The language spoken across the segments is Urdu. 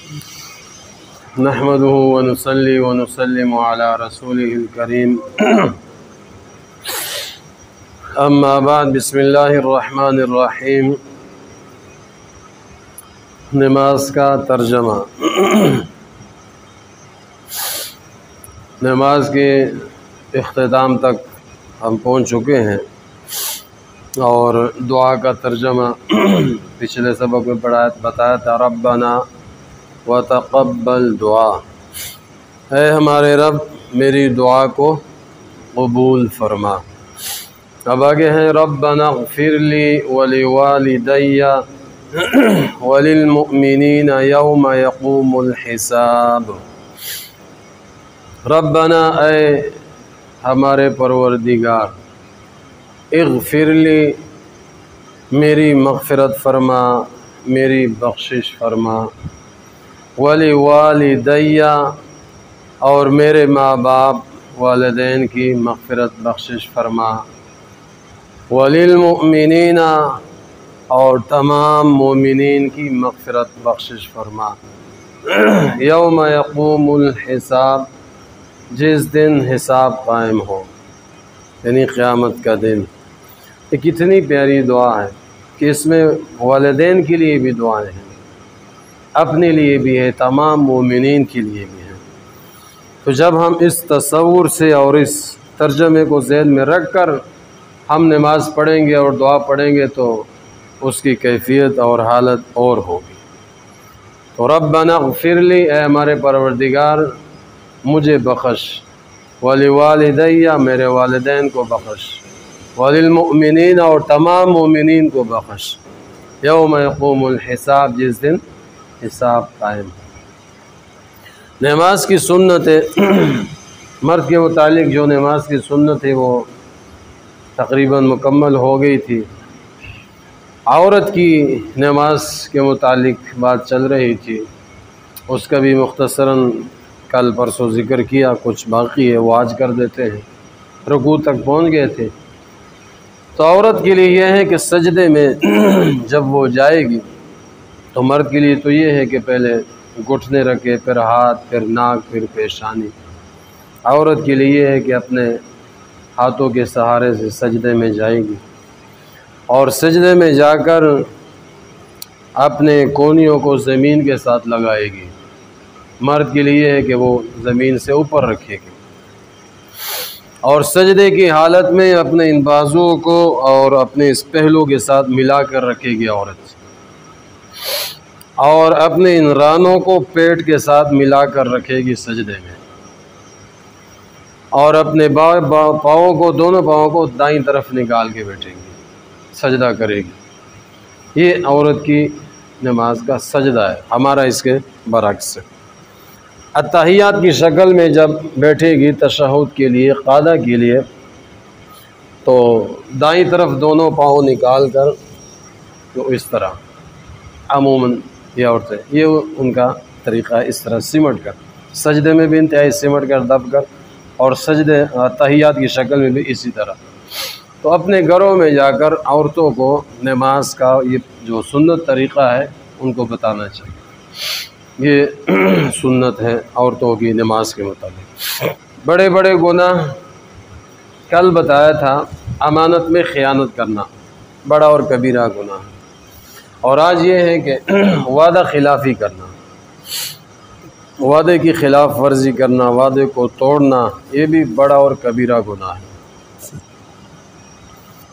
نحمده ونصلي ونسلم على رسوله الكريم اما بعد بسم اللہ الرحمن الرحیم۔ نماز کا ترجمہ۔ نماز کے اختتام تک ہم پہنچ چکے ہیں اور دعا کا ترجمہ پچھلے سبق میں بتایا تھا، ربنا وتقبل دعا، اے ہمارے رب میری دعا کو قبول فرما۔ اب آگے ہیں ربنا اغفر لی ولوالدی وللمؤمنین یوم یقوم الحساب۔ ربنا اے ہمارے پروردگار، اغفر لی میری مغفرت فرما، میری بخشش فرما، وَلِوَالِدَيَّ اور میرے ماں باپ والدین کی مغفرت بخشش فرما، وَلِلْمُؤْمِنِينَ اور تمام مومنین کی مغفرت بخشش فرما، یوم یقوم الحساب جس دن حساب قائم ہو، یعنی قیامت کا دن۔ یہ کتنی پیاری دعا ہے کہ اس میں والدین کے لیے بھی دعائیں ہیں، اپنے لیے بھی ہے، تمام مومنین کے لیے بھی ہے۔ تو جب ہم اس تصور سے اور اس ترجمے کو ذہن میں رکھ کر ہم نماز پڑھیں گے اور دعا پڑھیں گے تو اس کی کیفیت اور حالت اور ہوگی۔ تو ربنا اغفر لی، اے ہمارے پروردگار مجھے بخش، ولوالدی میرے والدین کو بخش، وللمؤمنین اور تمام مومنین کو بخش، یوم یقوم الحساب جس دن حساب قائم ہے۔ نماز کی سنت ہے، مرد کے متعلق جو نماز کی سنت ہے وہ تقریباً مکمل ہو گئی تھی۔ عورت کی نماز کے متعلق بات چل رہی تھی، اس کا بھی مختصراً کل پرسوں ذکر کیا، کچھ باقی ہے وہ آج کر دیتے ہیں، رکوع تک پہنچ گئے تھے۔ تو عورت کے لیے یہ ہے کہ سجدے میں جب وہ جائے گی تو مرد کے لیے تو یہ ہے کہ پہلے گھٹنے رکھے، پھر ہاتھ، پھر ناک، پھر پیشانی۔ عورت کے لیے یہ ہے کہ اپنے ہاتھوں کے سہارے سے سجدے میں جائے گی اور سجدے میں جا کر اپنے کونیوں کو زمین کے ساتھ لگائے گی۔ مرد کے لیے ہے کہ وہ زمین سے اوپر رکھے گی اور سجدے کی حالت میں اپنے ان بازوؤں کو اور اپنے اس پہلو کے ساتھ ملا کر رکھے گی عورت، اور اپنے ان رانوں کو پیٹ کے ساتھ ملا کر رکھے گی سجدے میں، اور اپنے پاؤں کو، دونوں پاؤں کو دائیں طرف نکال کے بیٹھے گی، سجدہ کرے گی۔ یہ عورت کی نماز کا سجدہ ہے، ہمارا اس کے برعکس ہے۔ اتحیات کی شکل میں جب بیٹھے گی تشہد کے لیے، قعدہ کے لیے، تو دائیں طرف دونوں پاؤں نکال کر تو اس طرح عموماً یہ عورتیں، یہ ان کا طریقہ ہے، اس طرح سمٹ کر، سجدے میں بھی انتہائی سمٹ کر دب کر، اور سجدے تحیات کی شکل میں بھی اسی طرح۔ تو اپنے گھروں میں جا کر عورتوں کو نماز کا یہ جو سنت طریقہ ہے ان کو بتانا چاہیے۔ یہ سنت ہے عورتوں کی نماز کے متعلق۔ بڑے بڑے گناہ کل بتایا تھا، امانت میں خیانت کرنا بڑا اور کبیرہ گناہ ہے، اور آج یہ ہے کہ وعدہ خلافی کرنا، وعدے کی خلاف ورزی کرنا، وعدے کو توڑنا، یہ بھی بڑا اور کبیرہ گناہ ہے۔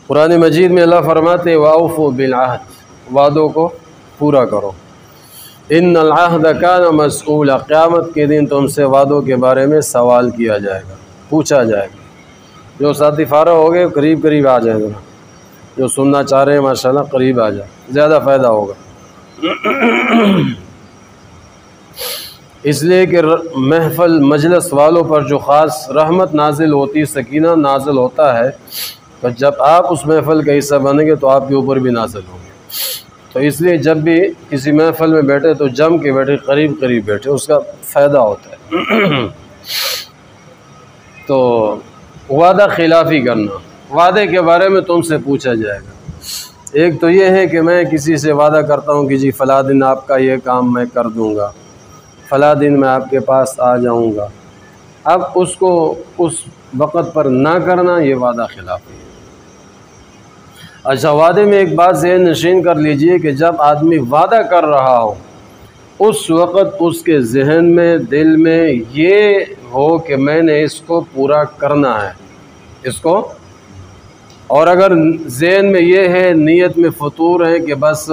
قرآن مجید میں اللہ فرماتے وَأَوْفُوا بِالْعَهْدِ، وعدوں کو پورا کرو، ان العہد کان مسئولا، قیامت کے دن تم سے وعدوں کے بارے میں سوال کیا جائے گا، پوچھا جائے گا۔ جو ساتھی فارغ ہو گئے قریب قریب آ جائیں ذرا، جو سننا چاہ رہے ہیں ماشاءاللہ قریب آ جائے، زیادہ فائدہ ہوگا۔ اس لیے کہ محفل مجلس والوں پر جو خاص رحمت نازل ہوتی، سکینہ نازل ہوتا ہے، تو جب آپ اس محفل کا حصہ بنیں گے تو آپ کے اوپر بھی نازل ہوگی۔ تو اس لیے جب بھی کسی محفل میں بیٹھے تو جم کے بیٹھے، قریب قریب بیٹھے، اس کا فائدہ ہوتا ہے۔ تو وعدہ خلافی کرنا، وعدے کے بارے میں تم سے پوچھا جائے گا۔ ایک تو یہ ہے کہ میں کسی سے وعدہ کرتا ہوں کہ جی فلاں دن آپ کا یہ کام میں کر دوں گا، فلاں دن میں آپ کے پاس آ جاؤں گا، اب اس کو اس وقت پر نہ کرنا یہ وعدہ خلافی ہے۔ اچھا، وعدے میں ایک بات ذہن نشین کر لیجئے کہ جب آدمی وعدہ کر رہا ہو اس وقت اس کے ذہن میں، دل میں یہ ہو کہ میں نے اس کو پورا کرنا ہے اس کو، اور اگر ذہن میں یہ ہے، نیت میں فطور ہے کہ بس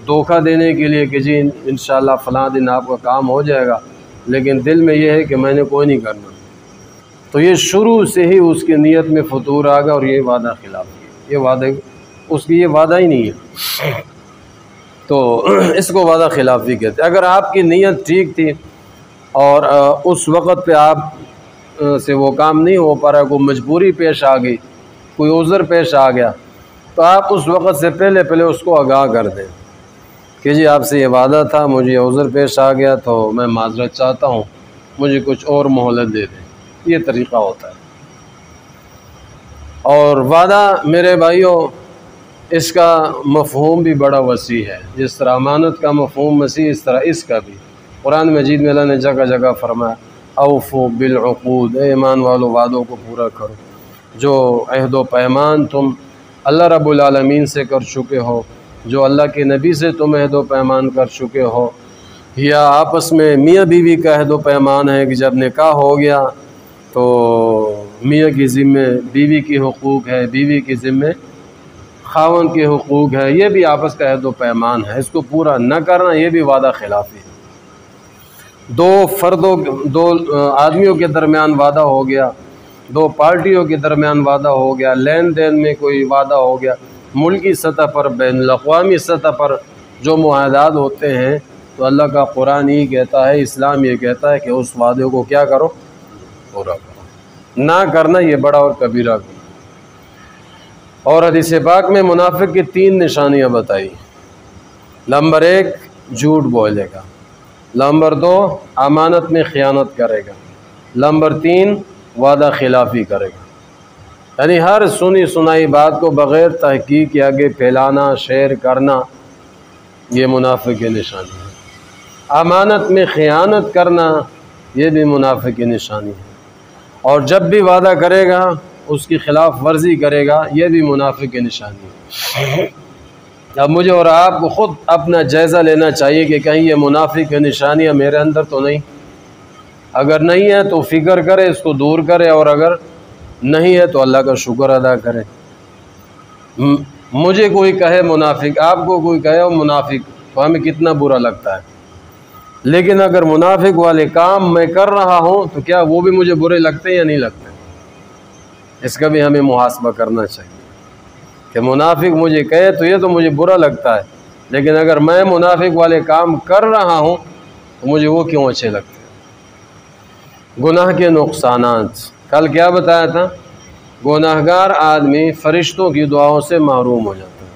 دھوکہ دینے کے لیے کہ جی انشاءاللہ فلاں دن آپ کا کام ہو جائے گا، لیکن دل میں یہ ہے کہ میں نے کوئی نہیں کرنا، تو یہ شروع سے ہی اس کی نیت میں فطور آ گیا اور یہ وعدہ خلاف ہے، یہ وعدہ اس کی یہ وعدہ ہی نہیں ہے، تو اس کو وعدہ خلافی کہتے ہیں۔ اگر آپ کی نیت ٹھیک تھی اور اس وقت پہ آپ سے وہ کام نہیں ہو پا رہا، کوئی مجبوری پیش آ گئی، کوئی عذر پیش آ گیا، تو آپ اس وقت سے پہلے اس کو آگاہ کر دیں کہ جی آپ سے یہ وعدہ تھا، مجھے عذر پیش آ گیا تو میں معذرت چاہتا ہوں، مجھے کچھ اور مہلت دے دیں، یہ طریقہ ہوتا ہے۔ اور وعدہ میرے بھائیوں، اس کا مفہوم بھی بڑا وسیع ہے، جس طرح امانت کا مفہوم وسیع، اس طرح اس کا بھی۔ قرآن مجید میں اللہ نے جگہ جگہ فرمایا اوفو بالعقود، اے ایمان والو وعدوں کو پورا کرو، جو عہد و پیمان تم اللہ رب العالمین سے کر چکے ہو، جو اللہ کے نبی سے تم عہد و پیمان کر چکے ہو، یا آپس میں میاں بیوی کا عہد و پیمان ہے کہ جب نکاح ہو گیا تو میاں کی ذمہ بیوی کی حقوق ہے، بیوی کی ذمہ خاوند کے حقوق ہے، یہ بھی آپس کا عہد و پیمان ہے، اس کو پورا نہ کرنا یہ بھی وعدہ خلافی ہے۔ دو آدمیوں کے درمیان وعدہ ہو گیا، دو پارٹیوں کے درمیان وعدہ ہو گیا، لین دین میں کوئی وعدہ ہو گیا، ملکی سطح پر، بین الاقوامی سطح پر جو معاہدات ہوتے ہیں، تو اللہ کا قرآن یہ کہتا ہے، اسلام یہ کہتا ہے کہ اس وعدے کو کیا کرو؟ پورا کرو۔ نہ کرنا یہ بڑا اور کبیرہ گناہ۔ اور حدیث پاک میں منافق کی 3 نشانیاں بتائی۔ نمبر 1 جھوٹ بولے گا، نمبر 2 امانت میں خیانت کرے گا، نمبر 3 وعدہ خلافی کرے گا، یعنی ہر سنی سنائی بات کو بغیر تحقیق کے آگے پھیلانا، شیئر کرنا، یہ منافق کی نشانی ہے۔ امانت میں خیانت کرنا یہ بھی منافق کی نشانی ہے، اور جب بھی وعدہ کرے گا اس کی خلاف ورزی کرے گا، یہ بھی منافق کی نشانی ہے۔ اب مجھے اور آپ کو خود اپنا جائزہ لینا چاہیے کہ کہیں یہ منافق کی نشانیاں میرے اندر تو نہیں، اگر نہیں ہے تو فکر کرے، اس کو دور کرے، اور اگر نہیں ہے تو اللہ کا شکر ادا کرے۔ مجھے کوئی کہے منافق، آپ کو کوئی کہے منافق، تو ہمیں کتنا برا لگتا ہے، لیکن اگر منافق والے کام میں کر رہا ہوں تو کیا وہ بھی مجھے برے لگتے ہیں یا نہیں لگتے؟ اس کا بھی ہمیں محاسبہ کرنا چاہیے کہ منافق مجھے کہے تو یہ تو مجھے برا لگتا ہے، لیکن اگر میں منافق والے کام کر رہا ہوں تو مجھے وہ کیوں اچھے لگتے ہیں۔ گناہ کے نقصانات، کل کیا بتایا تھا؟ گناہگار آدمی فرشتوں کی دعاؤں سے محروم ہو جاتا ہے،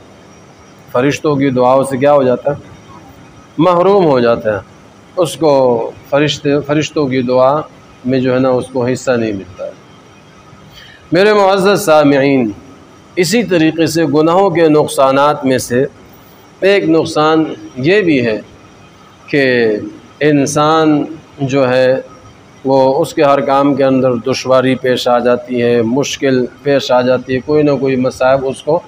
فرشتوں کی دعاؤں سے کیا ہو جاتا ہے؟ محروم ہو جاتا ہے، اس کو فرشتوں کی دعا میں جو ہے نا اس کو حصہ نہیں ملتا ہے۔ میرے معزز سامعین، اسی طریقے سے گناہوں کے نقصانات میں سے ایک نقصان یہ بھی ہے کہ انسان جو ہے وہ اس کے ہر کام کے اندر دشواری پیش آ جاتی ہے، مشکل پیش آ جاتی ہے، کوئی نہ کوئی مصائب اس کو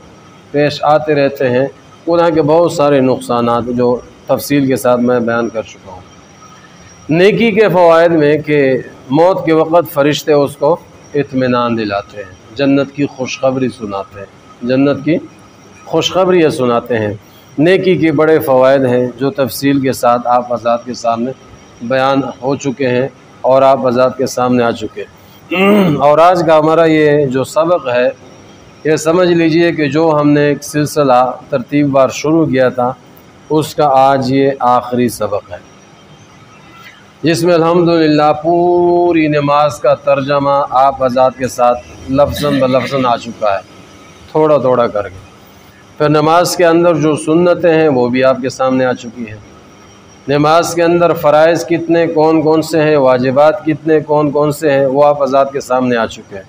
پیش آتے رہتے ہیں۔ گناہ کے بہت سارے نقصانات جو تفصیل کے ساتھ میں بیان کر چکا ہوں۔ نیکی کے فوائد میں کہ موت کے وقت فرشتے اس کو اطمینان دلاتے ہیں، جنت کی خوشخبری سناتے ہیں، جنت کی خوشخبری سناتے ہیں۔ نیکی کے بڑے فوائد ہیں جو تفصیل کے ساتھ آپ حضرات کے سامنے بیان ہو چکے ہیں اور آپ حضرات کے سامنے آ چکے ہیں۔ اور آج کا ہمارا یہ جو سبق ہے، یہ سمجھ لیجئے کہ جو ہم نے ایک سلسلہ ترتیب وار شروع کیا تھا اس کا آج یہ آخری سبق ہے، جس میں الحمدللہ پوری نماز کا ترجمہ آپ حضرات کے ساتھ لفظاً بلفظاً آ چکا ہے، تھوڑا تھوڑا کر کے۔ پھر نماز کے اندر جو سنتیں ہیں وہ بھی آپ کے سامنے آ چکی ہیں۔ نماز کے اندر فرائض کتنے کون کون سے ہیں، واجبات کتنے کون کون سے ہیں، وہ آپ حضرات کے سامنے آ چکے ہیں۔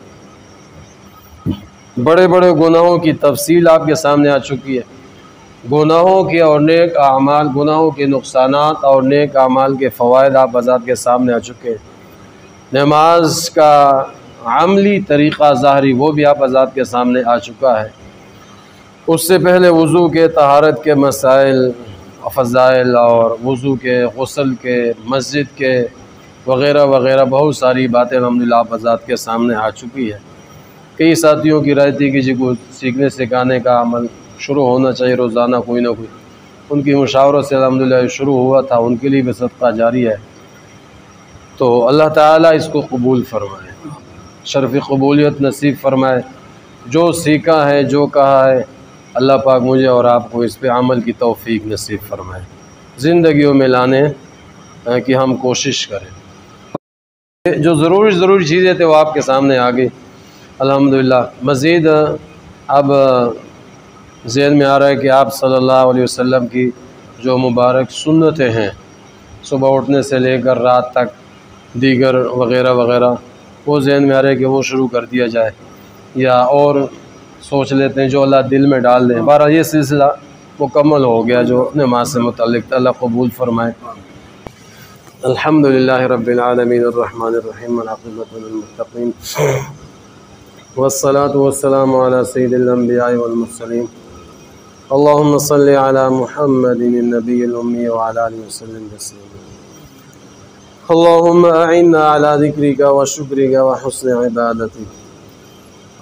بڑے بڑے گناہوں کی تفصیل آپ کے سامنے آ چکی ہے۔ گناہوں کے اور نیک اعمال، گناہوں کے نقصانات اور نیک اعمال کے فوائد آپ حضرات کے سامنے آ چکے ہیں۔ نماز کا عملی طریقہ ظاہری وہ بھی آپ حضرات کے سامنے آ چکا ہے۔ اس سے پہلے وضو کے طہارت کے مسائل، فضائل اور وضو کے، غسل کے، مسجد کے وغیرہ وغیرہ بہت ساری باتیں الحمدللہ آپ حضرات کے سامنے آ چکی ہے۔ کئی ساتھیوں کی رائے تھی کہ جی کو سیکھنے سکھانے کا عمل شروع ہونا چاہیے روزانہ کوئی نہ کوئی، ان کی مشاورت سے الحمدللہ شروع ہوا تھا، ان کے لیے بھی صدقہ جاری ہے۔ تو اللہ تعالیٰ اس کو قبول فرمائے، شرف قبولیت نصیب فرمائے۔ جو سیکھا ہے، جو کہا ہے، اللہ پاک مجھے اور آپ کو اس پہ عمل کی توفیق نصیب فرمائے، زندگیوں میں لانے کی ہم کوشش کریں۔ جو ضروری چیزیں تھے وہ آپ کے سامنے آ گئی الحمدللہ۔ مزید اب ذہن میں آ رہا ہے کہ آپ صلی اللہ علیہ وسلم کی جو مبارک سنتیں ہیں، صبح اٹھنے سے لے کر رات تک دیگر وغیرہ وغیرہ، وہ ذہن میں آ رہا ہے کہ وہ شروع کر دیا جائے، یا اور سوچ لیتے ہیں جو اللہ دل میں ڈال دیں۔ بہرحال یہ سلسلہ مکمل ہو گیا جو نماز سے متعلق، اللہ قبول فرمائے۔ الحمدللہ رب العالمین الرحمن الرحیم والعاقبۃ للمتقین والصلاة والسلام علی سید الانبیاء والمرسلین اللہم صل علی محمد النبی الامی وعلی آلہ وسلم تسلیما۔ اللہم اعنا علی ذکرک وشکرک وحسن عبادتک۔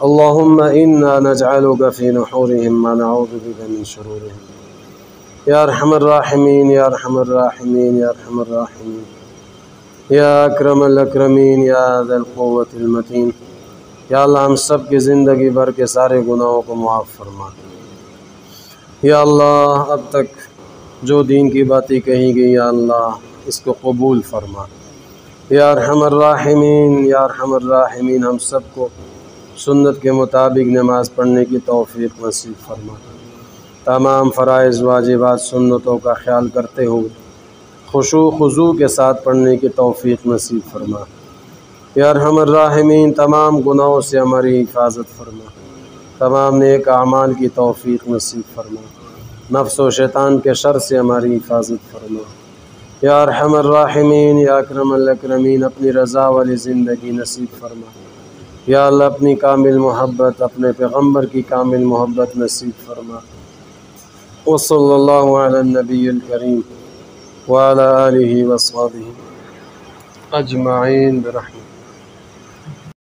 اللہم انا نجعلک فی نحورہم ونعوذ بک من شرورہم۔ یا ارحم الراحمین، یا ارحم الراحمین، یا ارحم الراحمین، یا اکرم الاکرمین، یا ذا القوۃ المتین۔ یا اللہ ہم سب کی زندگی بھر کے سارے گناہوں کو معاف فرما۔ یا اللہ اب تک جو دین کی باتیں کہی گئی یا اللہ اس کو قبول فرما۔ یا ارحم الراحمین، یا ارحم الراحمین، ہم سب کو سنت کے مطابق نماز پڑھنے کی توفیق نصیب فرما۔ تمام فرائض، واجبات، سنتوں کا خیال کرتے ہوئے خشوع خضوع کے ساتھ پڑھنے کی توفیق نصیب فرما۔ یا ارحم الراحمین، تمام گناہوں سے ہماری حفاظت فرما، تمام نیک اعمال کی توفیق نصیب فرما، نفس و شیطان کے شر سے ہماری حفاظت فرما۔ یا ارحم الراحمین، یا اکرم الاکرمین، اپنی رضا والی زندگی نصیب فرما۔ یا اللہ اپنی کامل محبت، اپنے پیغمبر کی کامل محبت نصیب فرما۔ وصلی اللہ علی النبی الکریم وعلی آلہ وصحبہ اجمعین برحمتہ۔